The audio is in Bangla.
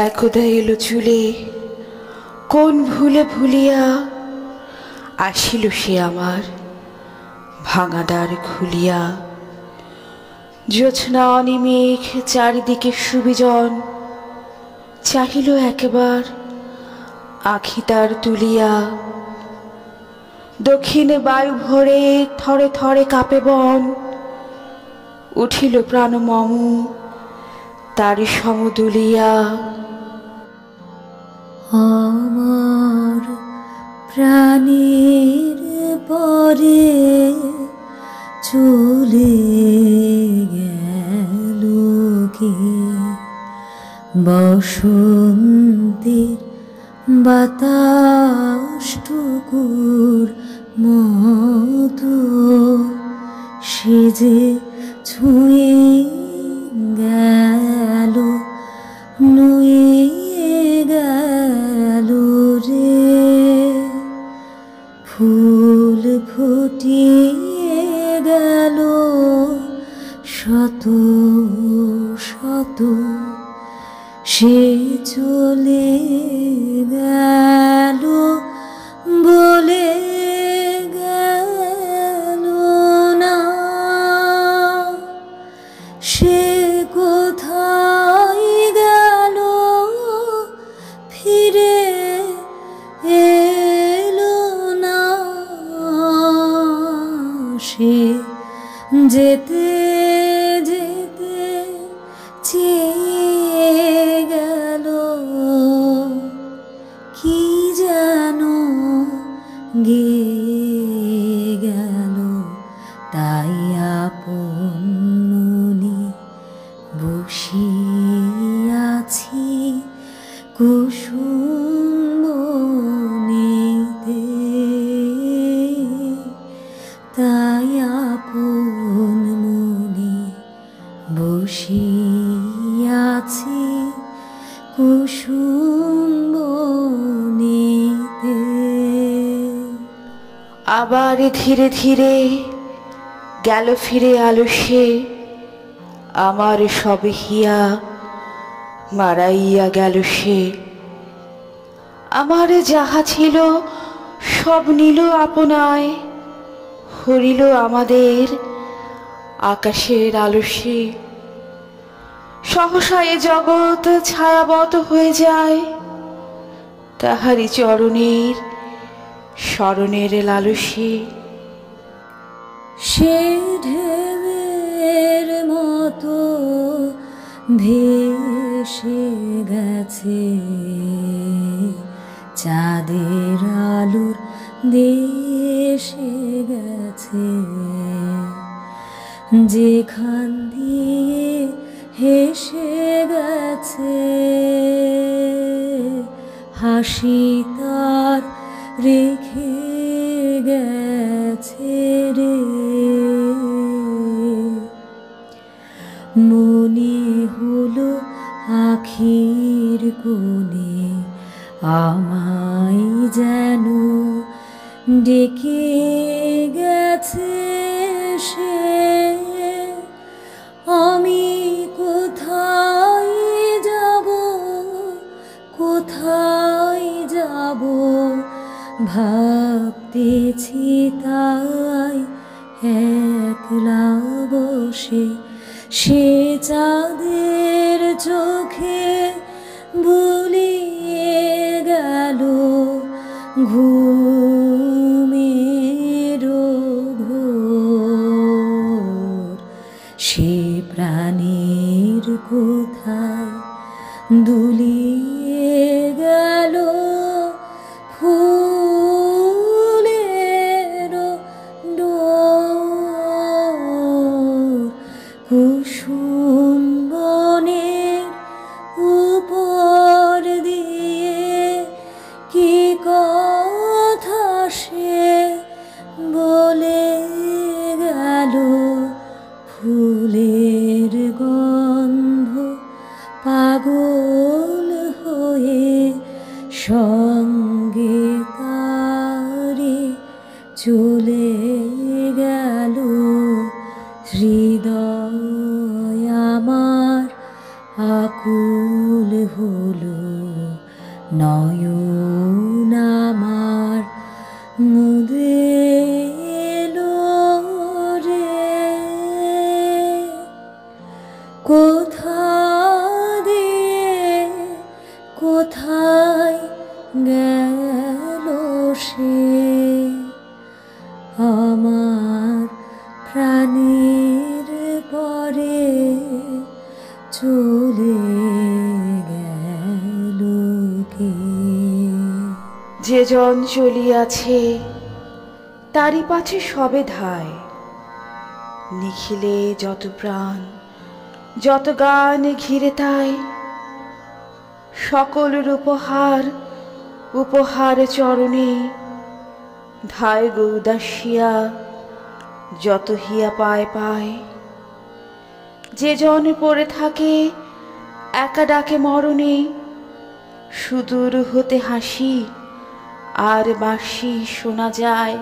একদা এলো চুলে কোন ভুলে ভুলিয়া, আসিল সে আমার ভাঙা দ্বার খুলিয়া। জ্যোৎস্না অনিমেষ চারিদিকে সুবিজন, চাহিল একবার আখি তার তুলিয়া। দক্ষিণে বায়ু ভরে থরে থরে কাঁপে বন, উঠিল প্রাণ মম তারি সমদুলিয়া। আমার প্রাণের পরে চলে গেল কে, বসন্তের বাতাসটুকুর মতো সে যে ছুঁয়ে গেল, নুয়ে গেল রে। ফুল ফুটিয়ে গেল শত শত, সে চলে গেল বলে গেল না। সে কোথায় গেল ফিরে এলো না। সে যেতে যেতে চেয়ে গেল কি যেন গেয়ে গেল। তাই আপন মনে বসিয়াছি কুসুম বনেতে, তাই আপন মনে বসিয়াছি কুসুম বনেতে। আবার ধীরে ধীরে গেল ফিরে আলসে, আমার সব হিয়া মারাইয়া গেল সে। আমার যাহা ছিল সব নিল আপনায়, হরিল আমাদের আকাশের আলসে। সহসা এ জগৎ ছায়াবত হয়ে যায় তাহারি চরণের স্মরণের লালসে। সে ঢেউয়ের মতো ভেসে গেছে চাঁদের আলোর দেশে গেছে। যেখান দিয়ে হেসে গেছে হাসি তার রেখে গেছে রে। মনে হলো আখির কোণে আমায় যেন ডেকে গেছে সে। আমি কোথায় যাব কোথায় যাব ভাবতেছি, তাই একলা বসে সে চাঁদের চোখে ভুলিয়ে গেল ঘুমের ঘোর। সে প্রাণের কোথায় দুলিয়ে গেল ফুলের ডোর। কুসুম বনের উপর দিয়ে কি কথা সে বলে গেল। ফুলের গন্ধ পাগল হয়ে সঙ্গে তারে চলে গেল। হৃদয় আমার আকুল হলো নয়ন আমার মুদে এলো রে, কোথা দিয়ে কোথায় গেল সে, আমার প্রাণের পরে চলে গেল কে। যে জন চলিয়াছে তারি পাছে সবে ধায়, নিখিলে যত প্রাণ যত গান ঘিরে তাই, সকলের উপহার উপহার চরণে ধায় গৌদাসিয়া যত হিয়া পায় পায়। যে জন পড়ে থাকে একা ডাকে মরণে, সুদূর হতে হাসি আর বাঁশি শোনা যায়।